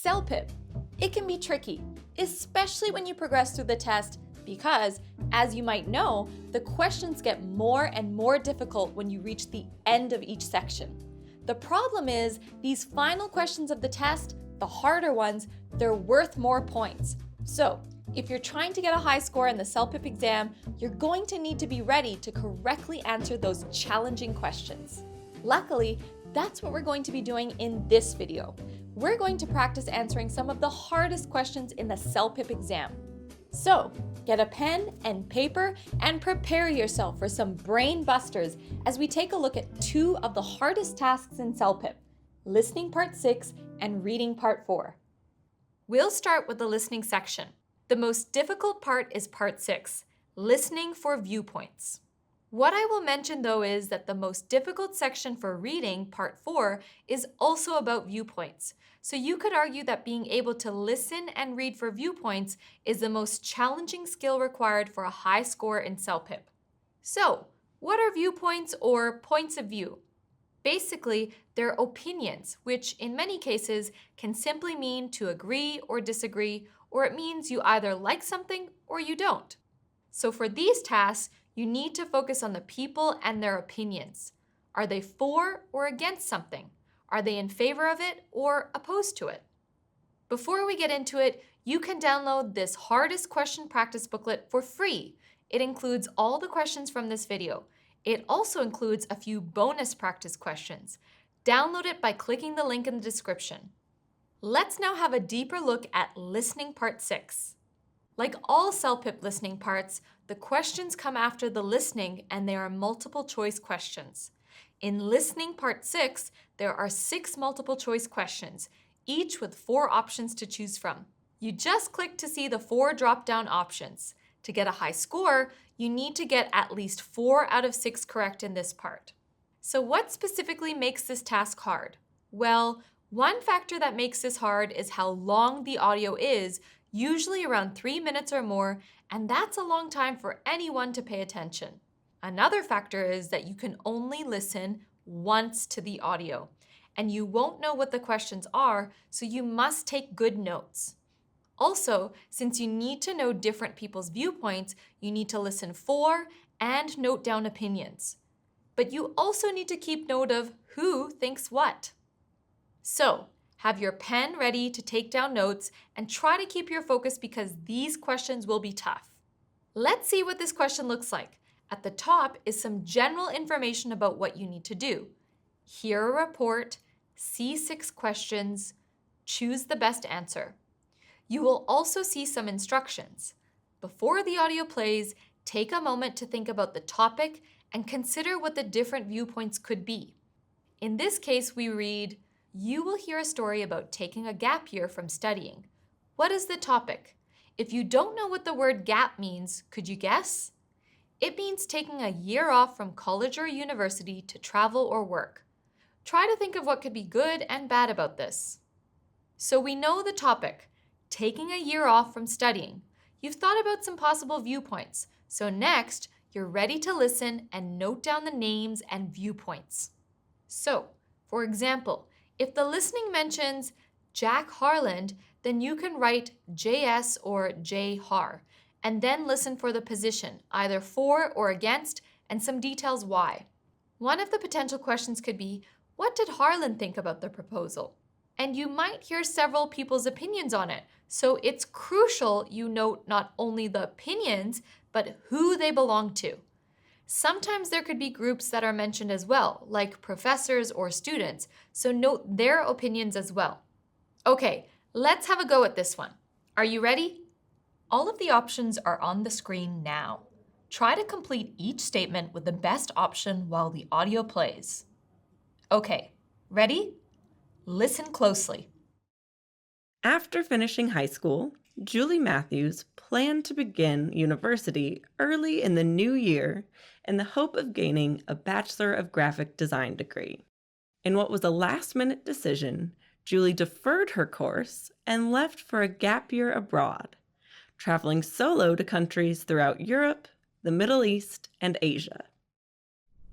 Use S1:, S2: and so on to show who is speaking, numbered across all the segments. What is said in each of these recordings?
S1: CELPIP. It can be tricky, especially when you progress through the test because, as you might know, the questions get more and more difficult when you reach the end of each section. The problem is, these final questions of the test, the harder ones, they're worth more points. So, if you're trying to get a high score in the CELPIP exam, you're going to need to be ready to correctly answer those challenging questions. Luckily, that's what we're going to be doing in this video. We're going to practice answering some of the hardest questions in the CELPIP exam. So, get a pen and paper and prepare yourself for some brain busters as we take a look at two of the hardest tasks in CELPIP, listening part 6 and reading part 4. We'll start with the listening section. The most difficult part is part 6, listening for viewpoints. What I will mention though is that the most difficult section for reading, part 4, is also about viewpoints. So you could argue that being able to listen and read for viewpoints is the most challenging skill required for a high score in CELPIP. So, what are viewpoints or points of view? Basically, they're opinions, which in many cases can simply mean to agree or disagree, or it means you either like something or you don't. So for these tasks, you need to focus on the people and their opinions. Are they for or against something? Are they in favor of it or opposed to it? Before we get into it, you can download this hardest question practice booklet for free. It includes all the questions from this video. It also includes a few bonus practice questions. Download it by clicking the link in the description. Let's now have a deeper look at listening part 6. Like all CELPIP listening parts, the questions come after the listening and they are multiple choice questions. In listening part 6, there are 6 multiple choice questions, each with 4 options to choose from. You just click to see the 4 drop-down options. To get a high score, you need to get at least 4 out of 6 correct in this part. So what specifically makes this task hard? Well, one factor that makes this hard is how long the audio is, usually around 3 minutes or more, and that's a long time for anyone to pay attention. Another factor is that you can only listen once to the audio, and you won't know what the questions are, so you must take good notes. Also, since you need to know different people's viewpoints, you need to listen for and note down opinions. But you also need to keep note of who thinks what. So, have your pen ready to take down notes and try to keep your focus because these questions will be tough. Let's see what this question looks like. At the top is some general information about what you need to do. Hear a report, see 6 questions, choose the best answer. You will also see some instructions. Before the audio plays, take a moment to think about the topic and consider what the different viewpoints could be. In this case, we read, "You will hear a story about taking a gap year from studying. What is the topic? If you don't know what the word gap means, could you guess? It means taking a year off from college or university to travel or work. Try to think of what could be good and bad about this." So we know the topic, taking a year off from studying. You've thought about some possible viewpoints. So next, you're ready to listen and note down the names and viewpoints. So, for example, if the listening mentions Jack Harland, then you can write JS or J Har, and then listen for the position, either for or against, and some details why. One of the potential questions could be, what did Harland think about the proposal? And you might hear several people's opinions on it, so it's crucial you note not only the opinions, but who they belong to. Sometimes there could be groups that are mentioned as well, like professors or students, so note their opinions as well. Okay, let's have a go at this one. Are you ready? All of the options are on the screen now. Try to complete each statement with the best option while the audio plays. Okay, ready? Listen closely.
S2: After finishing high school, Julie Matthews planned to begin university early in the new year in the hope of gaining a Bachelor of Graphic Design degree. In what was a last-minute decision, Julie deferred her course and left for a gap year abroad, traveling solo to countries throughout Europe, the Middle East, and Asia.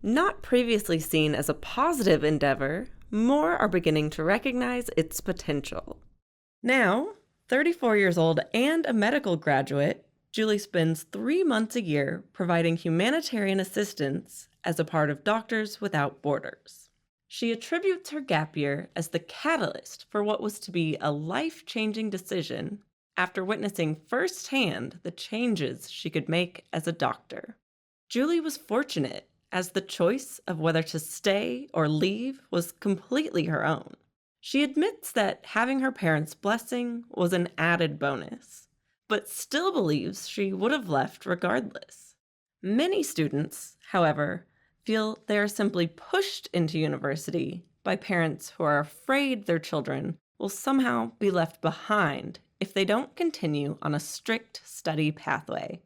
S2: Not previously seen as a positive endeavor, more are beginning to recognize its potential. Now, 34 years old and a medical graduate, Julie spends 3 months a year providing humanitarian assistance as a part of Doctors Without Borders. She attributes her gap year as the catalyst for what was to be a life-changing decision after witnessing firsthand the changes she could make as a doctor. Julie was fortunate, as the choice of whether to stay or leave was completely her own. She admits that having her parents' blessing was an added bonus, but still believes she would have left regardless. Many students, however, feel they are simply pushed into university by parents who are afraid their children will somehow be left behind if they don't continue on a strict study pathway,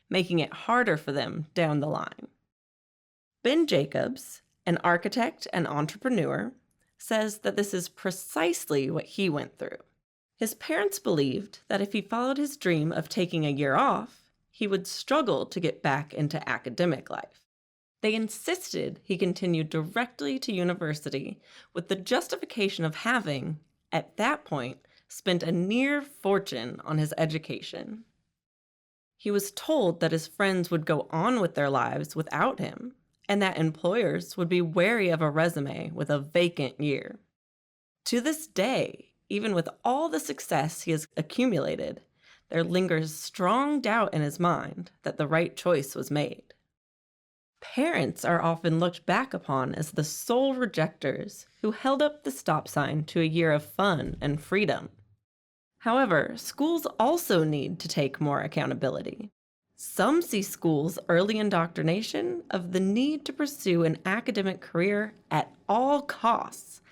S2: making it harder for them down the line. Ben Jacobs, an architect and entrepreneur, says that this is precisely what he went through. His parents believed that if he followed his dream of taking a year off, he would struggle to get back into academic life. They insisted he continue directly to university with the justification of having, at that point, spent a near fortune on his education. He was told that his friends would go on with their lives without him, and that employers would be wary of a resume with a vacant year. To this day, even with all the success he has accumulated, there lingers strong doubt in his mind that the right choice was made. Parents are often looked back upon as the sole rejectors who held up the stop sign to a year of fun and freedom. However, schools also need to take more accountability. Some see schools' early indoctrination of the need to pursue an academic career at all costs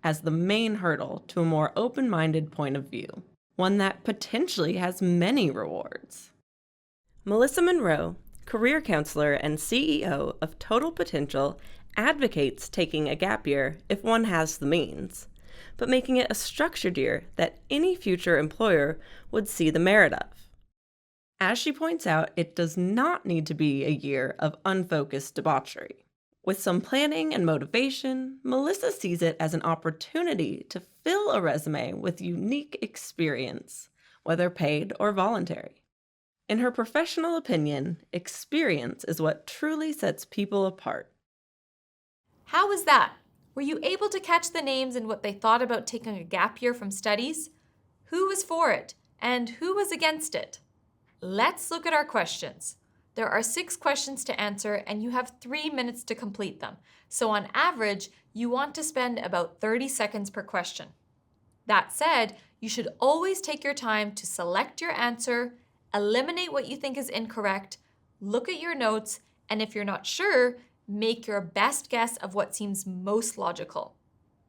S2: as the main hurdle to a more open-minded point of view, one that potentially has many rewards. Melissa Monroe, career counselor and CEO of Total Potential, advocates taking a gap year if one has the means, but making it a structured year that any future employer would see the merit of. As she points out, it does not need to be a year of unfocused debauchery. With some planning and motivation, Melissa sees it as an opportunity to fill a resume with unique experience, whether paid or voluntary. In her professional opinion, experience is what truly sets people apart.
S1: How was that? Were you able to catch the names and what they thought about taking a gap year from studies? Who was for it and who was against it? Let's look at our questions. There are 6 questions to answer and you have 3 minutes to complete them. So on average, you want to spend about 30 seconds per question. That said, you should always take your time to select your answer, eliminate what you think is incorrect, look at your notes, and if you're not sure, make your best guess of what seems most logical.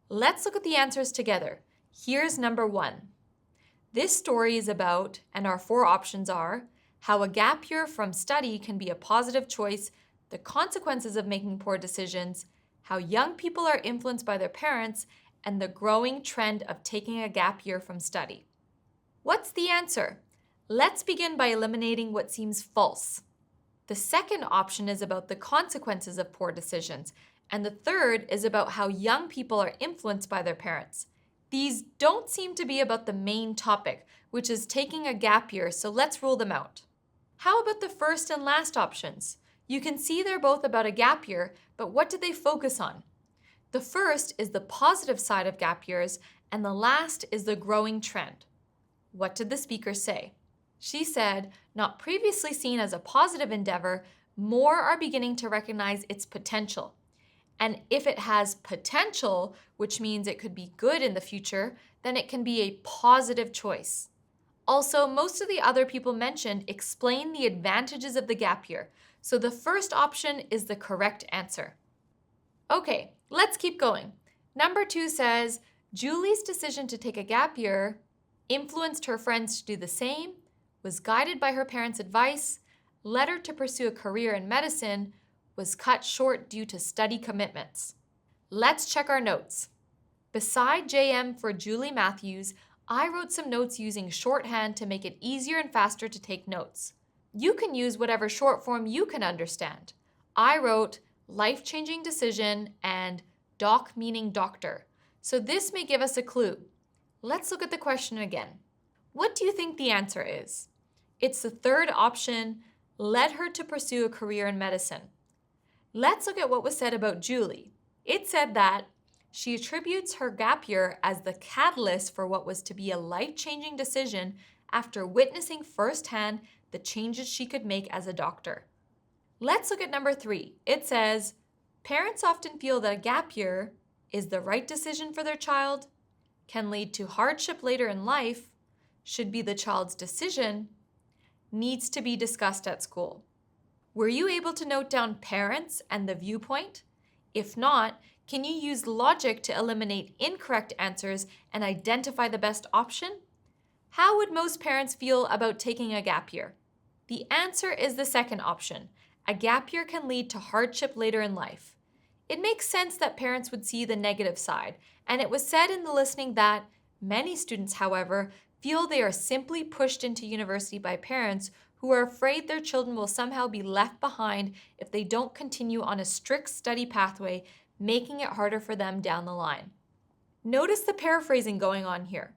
S1: Let's look at the answers together. Here's number 1. This story is about, and our 4 options are, how a gap year from study can be a positive choice, the consequences of making poor decisions, how young people are influenced by their parents, and the growing trend of taking a gap year from study. What's the answer? Let's begin by eliminating what seems false. The second option is about the consequences of poor decisions, and the third is about how young people are influenced by their parents. These don't seem to be about the main topic, which is taking a gap year, so let's rule them out. How about the first and last options? You can see they're both about a gap year, but what do they focus on? The first is the positive side of gap years, and the last is the growing trend. What did the speaker say? She said, not previously seen as a positive endeavor, more are beginning to recognize its potential. And if it has potential, which means it could be good in the future, then it can be a positive choice. Also, most of the other people mentioned explain the advantages of the gap year, so the first option is the correct answer. Okay, let's keep going. Number 2 says, Julie's decision to take a gap year influenced her friends to do the same, was guided by her parents' advice, led her to pursue a career in medicine, was cut short due to study commitments. Let's check our notes. Beside JM for Julie Matthews, I wrote some notes using shorthand to make it easier and faster to take notes. You can use whatever short form you can understand. I wrote life-changing decision and doc meaning doctor. So this may give us a clue. Let's look at the question again. What do you think the answer is? It's the third option, led her to pursue a career in medicine. Let's look at what was said about Julie. It said that she attributes her gap year as the catalyst for what was to be a life-changing decision after witnessing firsthand the changes she could make as a doctor. Let's look at number 3. It says, parents often feel that a gap year is the right decision for their child, can lead to hardship later in life, should be the child's decision, needs to be discussed at school. Were you able to note down parents and the viewpoint? If not, can you use logic to eliminate incorrect answers and identify the best option? How would most parents feel about taking a gap year? The answer is the second option. A gap year can lead to hardship later in life. It makes sense that parents would see the negative side, and it was said in the listening that many students, however, feel they are simply pushed into university by parents who are afraid their children will somehow be left behind if they don't continue on a strict study pathway, making it harder for them down the line. Notice the paraphrasing going on here.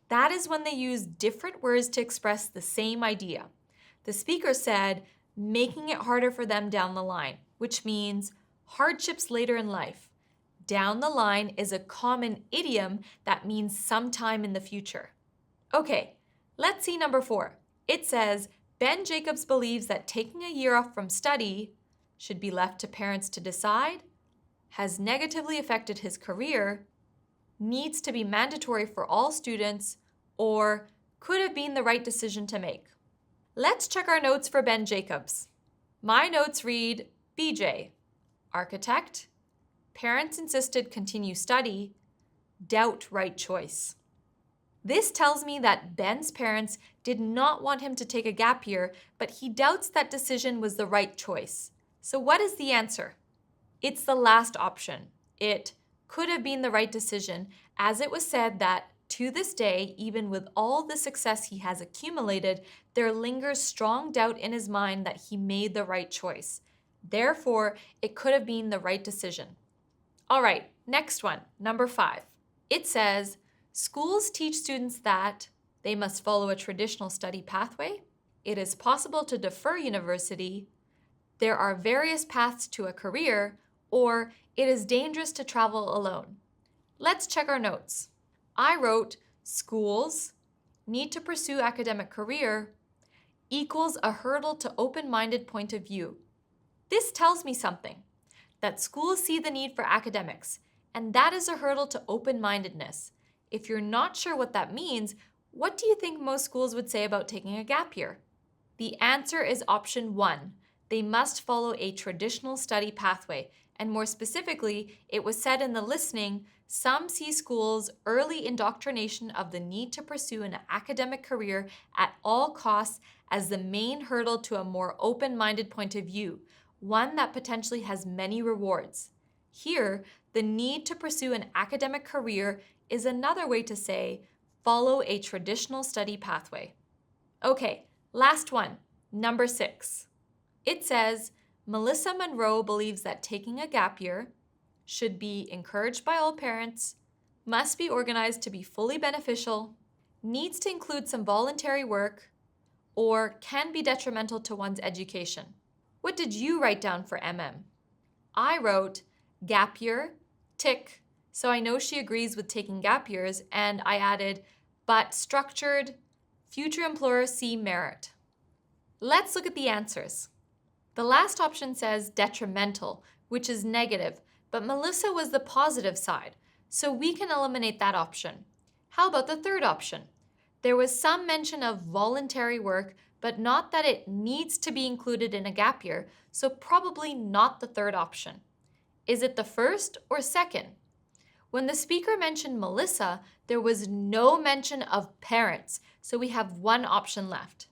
S1: That is when they use different words to express the same idea. The speaker said, making it harder for them down the line, which means hardships later in life. Down the line is a common idiom that means sometime in the future. Okay, let's see number 4. It says, Ben Jacobs believes that taking a year off from study should be left to parents to decide, has negatively affected his career, needs to be mandatory for all students, or could have been the right decision to make. Let's check our notes for Ben Jacobs. My notes read, BJ, architect, parents insisted continue study, doubt right choice. This tells me that Ben's parents did not want him to take a gap year, but he doubts that decision was the right choice. So what is the answer? It's the last option. It could have been the right decision, as it was said that to this day, even with all the success he has accumulated, there lingers strong doubt in his mind that he made the right choice. Therefore, it could have been the right decision. All right, next one, number 5. It says, schools teach students that they must follow a traditional study pathway. It is possible to defer university. There are various paths to a career, or it is dangerous to travel alone. Let's check our notes. I wrote, schools need to pursue academic career equals a hurdle to open-minded point of view. This tells me something, that schools see the need for academics, and that is a hurdle to open-mindedness. If you're not sure what that means, what do you think most schools would say about taking a gap year? The answer is option 1. They must follow a traditional study pathway, and more specifically, it was said in the listening, some see schools' early indoctrination of the need to pursue an academic career at all costs as the main hurdle to a more open-minded point of view, one that potentially has many rewards. Here, the need to pursue an academic career is another way to say, follow a traditional study pathway. Okay, last one, number 6. It says, Melissa Monroe believes that taking a gap year should be encouraged by all parents, must be organized to be fully beneficial, needs to include some voluntary work, or can be detrimental to one's education. What did you write down for MM? I wrote gap year, tick, so I know she agrees with taking gap years, and I added, but structured, future employers see merit. Let's look at the answers. The last option says detrimental, which is negative, but Melissa was the positive side, so we can eliminate that option. How about the third option? There was some mention of voluntary work, but not that it needs to be included in a gap year, so probably not the third option. Is it the first or second? When the speaker mentioned Melissa, there was no mention of parents, so we have one option left.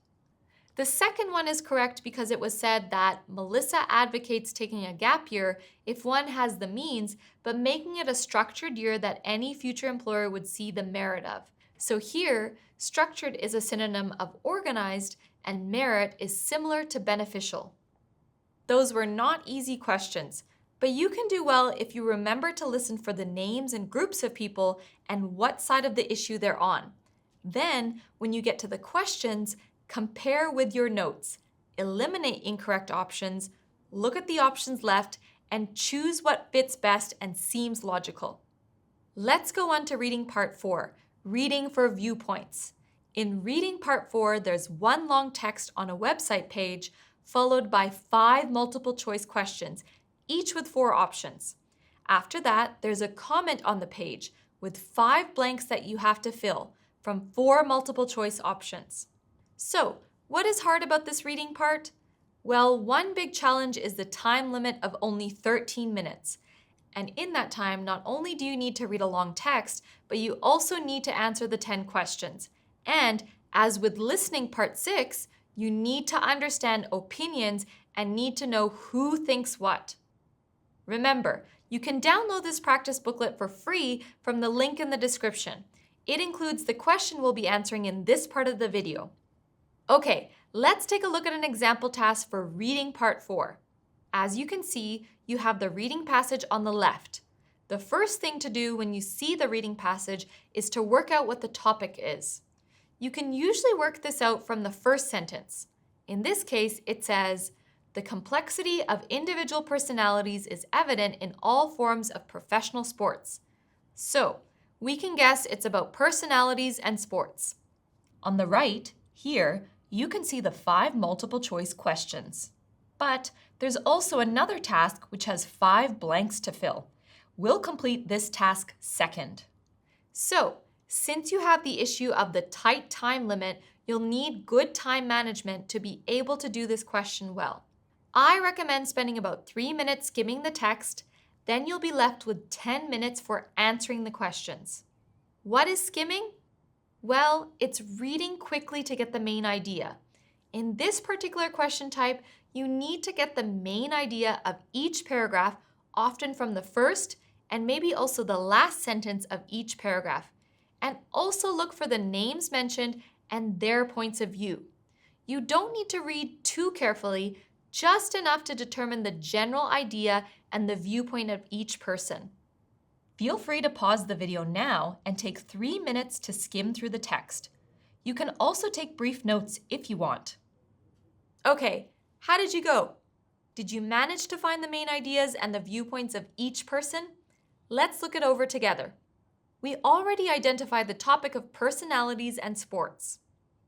S1: The second one is correct because it was said that Melissa advocates taking a gap year if one has the means, but making it a structured year that any future employer would see the merit of. So here, structured is a synonym of organized, and merit is similar to beneficial. Those were not easy questions, But you can do well if you remember to listen for the names and groups of people and what side of the issue they're on. Then, when you get to the questions, compare with your notes, eliminate incorrect options, look at the options left, and choose what fits best and seems logical. Let's go on to reading part 4, reading for viewpoints. In reading part 4, there's one long text on a website page followed by 5 multiple choice questions, each with 4 options. After that, there's a comment on the page with 5 blanks that you have to fill from 4 multiple choice options. So, what is hard about this reading part? Well, one big challenge is the time limit of only 13 minutes. And in that time, not only do you need to read a long text, but you also need to answer the 10 questions. And as with listening part 6, you need to understand opinions and need to know who thinks what. Remember, you can download this practice booklet for free from the link in the description. It includes the question we'll be answering in this part of the video. Okay, let's take a look at an example task for reading part 4. As you can see, you have the reading passage on the left. The first thing to do when you see the reading passage is to work out what the topic is. You can usually work this out from the first sentence. In this case, it says, "The complexity of individual personalities is evident in all forms of professional sports." So, we can guess it's about personalities and sports. On the right, here, you can see the 5 multiple choice questions. But there's also another task which has 5 blanks to fill. We'll complete this task second. So, since you have the issue of the tight time limit, you'll need good time management to be able to do this question well. I recommend spending about 3 minutes skimming the text, then you'll be left with 10 minutes for answering the questions. What is skimming? Well, it's reading quickly to get the main idea. In this particular question type, you need to get the main idea of each paragraph, often from the first and maybe also the last sentence of each paragraph. And also look for the names mentioned and their points of view. You don't need to read too carefully, just enough to determine the general idea and the viewpoint of each person. Feel free to pause the video now and take 3 minutes to skim through the text. You can also take brief notes if you want. Okay, how did you go? Did you manage to find the main ideas and the viewpoints of each person? Let's look it over together. We already identified the topic of personalities and sports.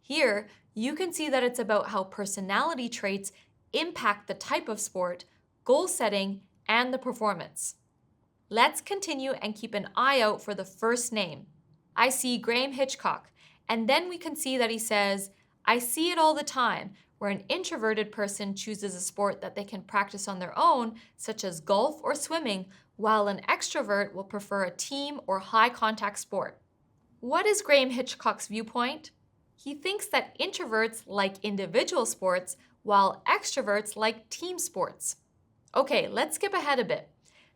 S1: Here, you can see that it's about how personality traits impact the type of sport, goal setting, and the performance. Let's continue and keep an eye out for the first name. I see Graham Hitchcock, and then we can see that he says, "I see it all the time," where an introverted person chooses a sport that they can practice on their own, such as golf or swimming, while an extrovert will prefer a team or high-contact sport. What is Graham Hitchcock's viewpoint? He thinks that introverts like individual sports, while extroverts like team sports. Okay, let's skip ahead a bit.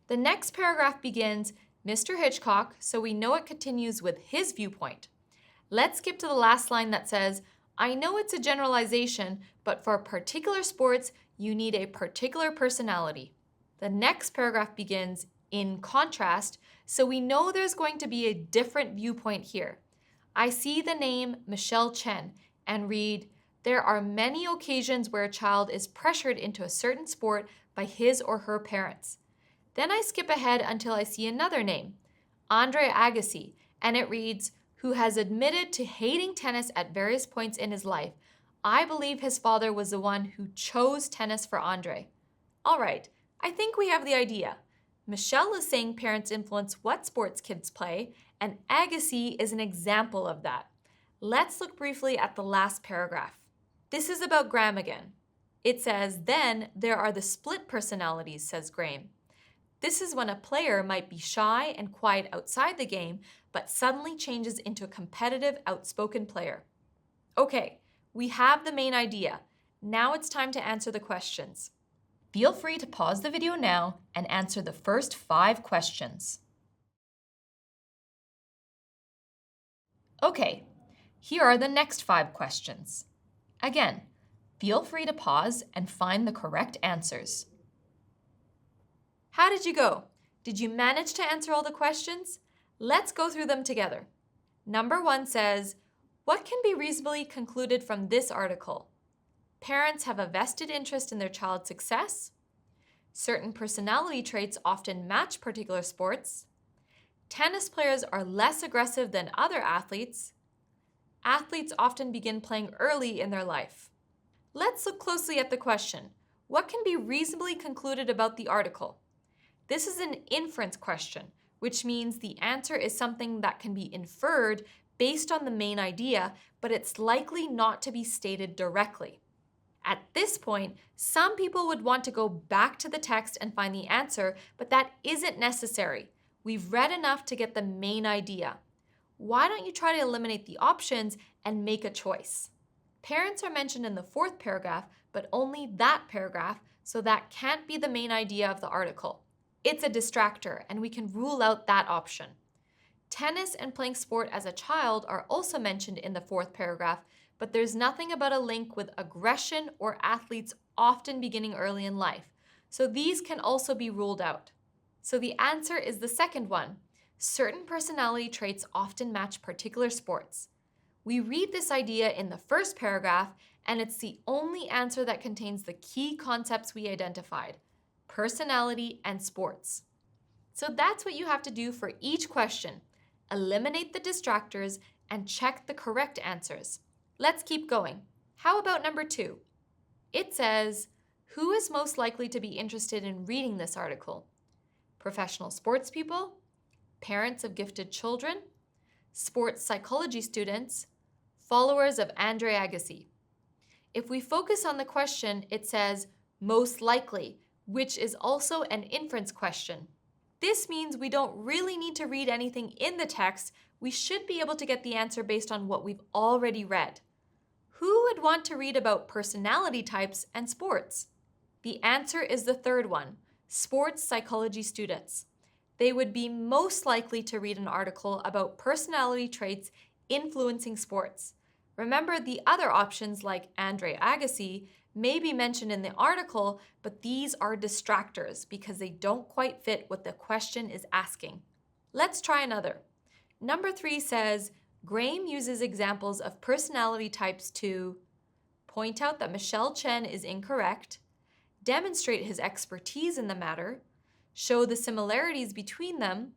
S1: The next paragraph begins, "Mr. Hitchcock," so we know it continues with his viewpoint. Let's skip to the last line that says, "I know it's a generalization, but for particular sports, you need a particular personality." The next paragraph begins, "In contrast," so we know there's going to be a different viewpoint here. I see the name Michelle Chen and read, "There are many occasions where a child is pressured into a certain sport by his or her parents." Then I skip ahead until I see another name, Andre Agassi, and it reads, "Who has admitted to hating tennis at various points in his life. I believe his father was the one who chose tennis for Andre." All right, I think we have the idea. Michelle is saying parents influence what sports kids play, and Agassi is an example of that. Let's look briefly at the last paragraph. This is about Graham again. It says, "Then there are the split personalities," says Graham. This is when a player might be shy and quiet outside the game, but suddenly changes into a competitive, outspoken player. Okay, we have the main idea. Now it's time to answer the questions. Feel free to pause the video now and answer the first 5 questions. Okay, here are the next 5 questions. Again, feel free to pause and find the correct answers. How did you go? Did you manage to answer all the questions? Let's go through them together. Number 1 says, what can be reasonably concluded from this article? Parents have a vested interest in their child's success. Certain personality traits often match particular sports. Tennis players are less aggressive than other athletes. Athletes often begin playing early in their life. Let's look closely at the question. What can be reasonably concluded about the article? This is an inference question, which means the answer is something that can be inferred based on the main idea, but it's likely not to be stated directly. At this point, some people would want to go back to the text and find the answer, but that isn't necessary. We've read enough to get the main idea. Why don't you try to eliminate the options and make a choice? Parents are mentioned in the 4th paragraph, but only that paragraph, so that can't be the main idea of the article. It's a distractor, and we can rule out that option. Tennis and playing sport as a child are also mentioned in the 4th paragraph, but there's nothing about a link with aggression or athletes often beginning early in life, so these can also be ruled out. So the answer is the second one. Certain personality traits often match particular sports. We read this idea in the 1st paragraph, and it's the only answer that contains the key concepts we identified: personality and sports. So that's what you have to do for each question. Eliminate the distractors and check the correct answers. Let's keep going. How about number 2? It says, who is most likely to be interested in reading this article? Professional sports people? Parents of gifted children? Sports psychology students? Followers of Andre Agassi? If we focus on the question, it says most likely, which is also an inference question. This means we don't really need to read anything in the text. We should be able to get the answer based on what we've already read. Who would want to read about personality types and sports? The answer is the 3rd one, sports psychology students. They would be most likely to read an article about personality traits influencing sports. Remember, the other options like Andre Agassi may be mentioned in the article, but these are distractors because they don't quite fit what the question is asking. Let's try another. Number 3 says, Graham uses examples of personality types to point out that Michelle Chen is incorrect, demonstrate his expertise in the matter, show the similarities between them,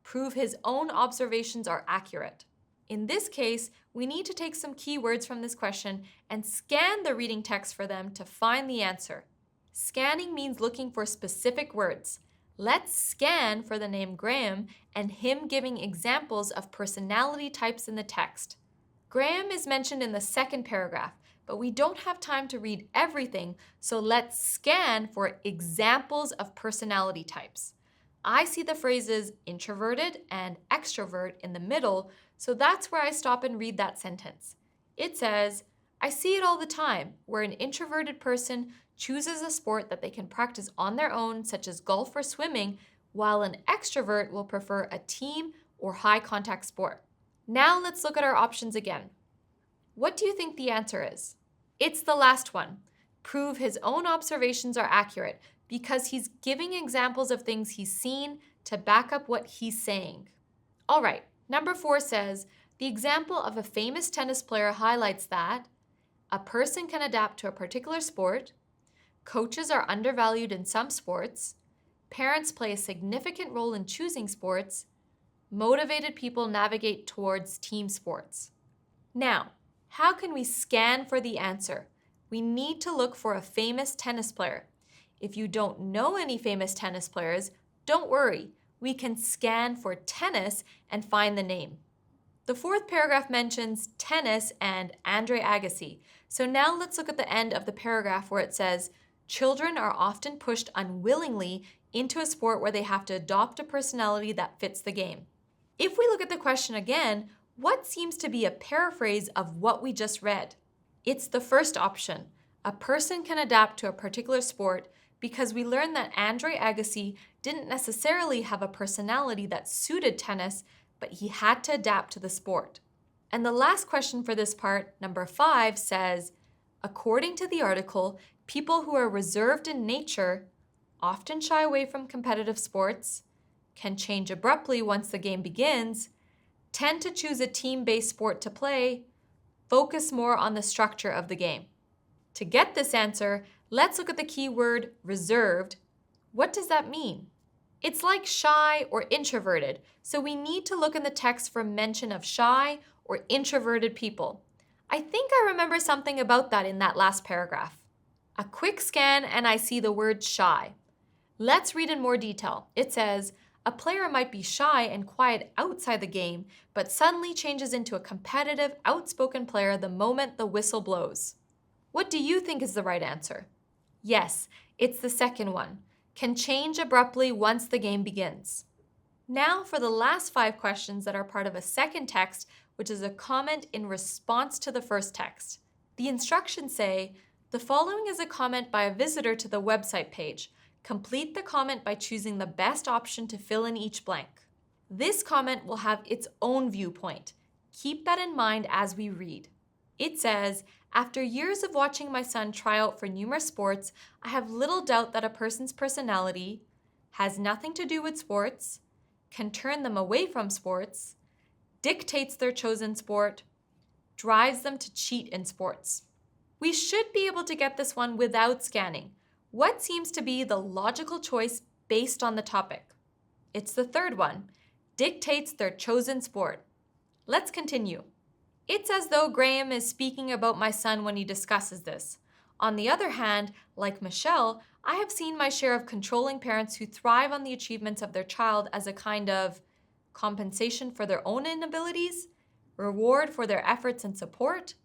S1: prove his own observations are accurate. In this case, we need to take some keywords from this question and scan the reading text for them to find the answer. Scanning means looking for specific words. Let's scan for the name Graham and him giving examples of personality types in the text. Graham is mentioned in the 2nd paragraph, but we don't have time to read everything, so let's scan for examples of personality types. I see the phrases introverted and extrovert in the middle, so that's where I stop and read that sentence. It says, I see it all the time, where an introverted person chooses a sport that they can practice on their own, such as golf or swimming, while an extrovert will prefer a team or high-contact sport. Now let's look at our options again. What do you think the answer is? It's the last one. Prove his own observations are accurate, because he's giving examples of things he's seen to back up what he's saying. All right, number 4 says, the example of a famous tennis player highlights that a person can adapt to a particular sport, coaches are undervalued in some sports, parents play a significant role in choosing sports, motivated people navigate towards team sports. Now, how can we scan for the answer? We need to look for a famous tennis player. If you don't know any famous tennis players, don't worry. We can scan for tennis and find the name. The 4th paragraph mentions tennis and Andre Agassi. So now let's look at the end of the paragraph where it says, children are often pushed unwillingly into a sport where they have to adopt a personality that fits the game. If we look at the question again, what seems to be a paraphrase of what we just read? It's the first option. A person can adapt to a particular sport, because we learned that Andre Agassi didn't necessarily have a personality that suited tennis, but he had to adapt to the sport. And the last question for this part, number 5, says, according to the article, people who are reserved in nature often shy away from competitive sports, can change abruptly once the game begins, tend to choose a team-based sport to play, focus more on the structure of the game. To get this answer, let's look at the keyword reserved. What does that mean? It's like shy or introverted, so we need to look in the text for mention of shy or introverted people. I think I remember something about that in that last paragraph. A quick scan and I see the word shy. Let's read in more detail. It says, a player might be shy and quiet outside the game, but suddenly changes into a competitive, outspoken player the moment the whistle blows. What do you think is the right answer? Yes, it's the second one. Can change abruptly once the game begins. Now for the last 5 questions that are part of a second text, which is a comment in response to the first text. The instructions say, the following is a comment by a visitor to the website page. Complete the comment by choosing the best option to fill in each blank. This comment will have its own viewpoint. Keep that in mind as we read. It says, after years of watching my son try out for numerous sports, I have little doubt that a person's personality has nothing to do with sports, can turn them away from sports, dictates their chosen sport, drives them to cheat in sports. We should be able to get this one without scanning. What seems to be the logical choice based on the topic? It's the third one, dictates their chosen sport. Let's continue. It's as though Graham is speaking about my son when he discusses this. On the other hand, like Michelle, I have seen my share of controlling parents who thrive on the achievements of their child as a kind of compensation for their own inabilities, reward for their efforts and support,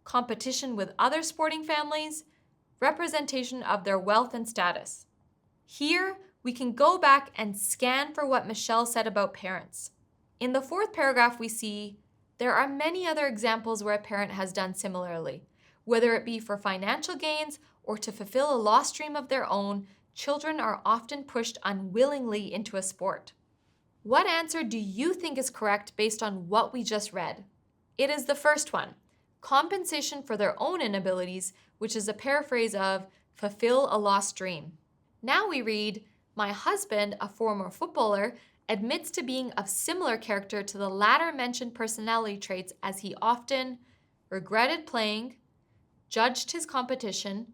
S1: competition with other sporting families, representation of their wealth and status. Here, we can go back and scan for what Michelle said about parents. In the 4th paragraph, we see there are many other examples where a parent has done similarly. Whether it be for financial gains or to fulfill a lost dream of their own, children are often pushed unwillingly into a sport. What answer do you think is correct based on what we just read? It is the first one, compensation for their own inabilities, which is a paraphrase of fulfill a lost dream. Now we read, my husband, a former footballer, admits to being of similar character to the latter mentioned personality traits as he often regretted playing, judged his competition,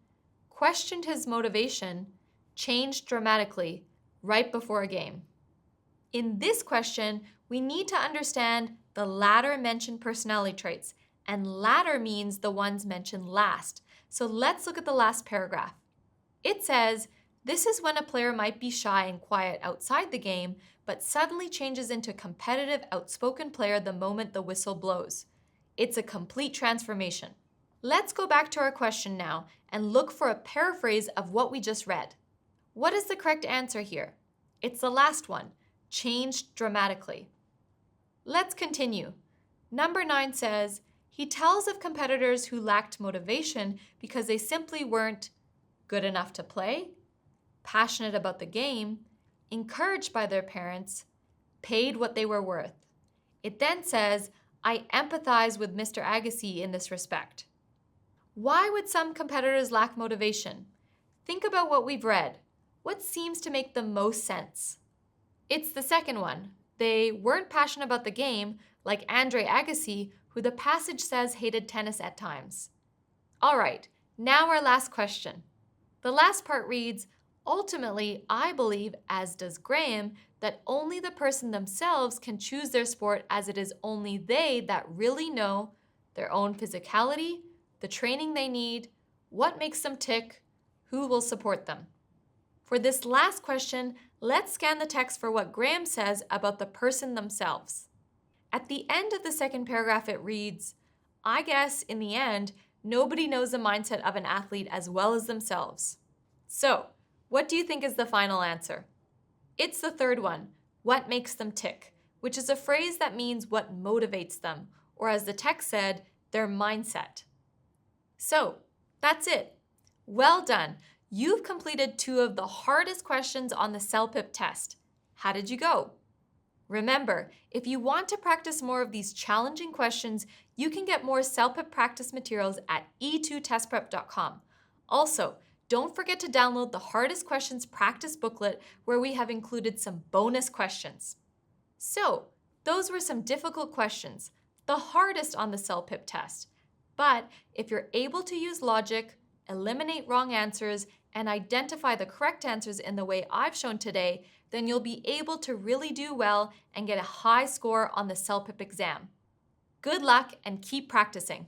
S1: questioned his motivation, changed dramatically right before a game. In this question, we need to understand the latter mentioned personality traits, and latter means the ones mentioned last. So let's look at the last paragraph. It says, this is when a player might be shy and quiet outside the game, but suddenly changes into a competitive, outspoken player the moment the whistle blows. It's a complete transformation. Let's go back to our question now and look for a paraphrase of what we just read. What is the correct answer here? It's the last one, changed dramatically. Let's continue. Number 9 says, he tells of competitors who lacked motivation because they simply weren't good enough to play, passionate about the game, encouraged by their parents, paid what they were worth. It then says, I empathize with Mr. Agassi in this respect. Why would some competitors lack motivation? Think about what we've read. What seems to make the most sense? It's the second one. They weren't passionate about the game, like Andre Agassi, who the passage says hated tennis at times. All right, now our last question. The last part reads, ultimately, I believe, as does Graham, that only the person themselves can choose their sport, as it is only they that really know their own physicality, the training they need, what makes them tick, who will support them. For this last question, let's scan the text for what Graham says about the person themselves. At the end of the second paragraph, it reads, I guess, in the end, nobody knows the mindset of an athlete as well as themselves. So, what do you think is the final answer? It's the third one, what makes them tick, which is a phrase that means what motivates them, or as the text said, their mindset. So, that's it. Well done. You've completed 2 of the hardest questions on the CELPIP test. How did you go? Remember, if you want to practice more of these challenging questions, you can get more CELPIP practice materials at e2testprep.com. Also, Don't forget to download the Hardest Questions practice booklet where we have included some bonus questions. So, those were some difficult questions, the hardest on the CELPIP test. But if you're able to use logic, eliminate wrong answers, and identify the correct answers in the way I've shown today, then you'll be able to really do well and get a high score on the CELPIP exam. Good luck and keep practicing.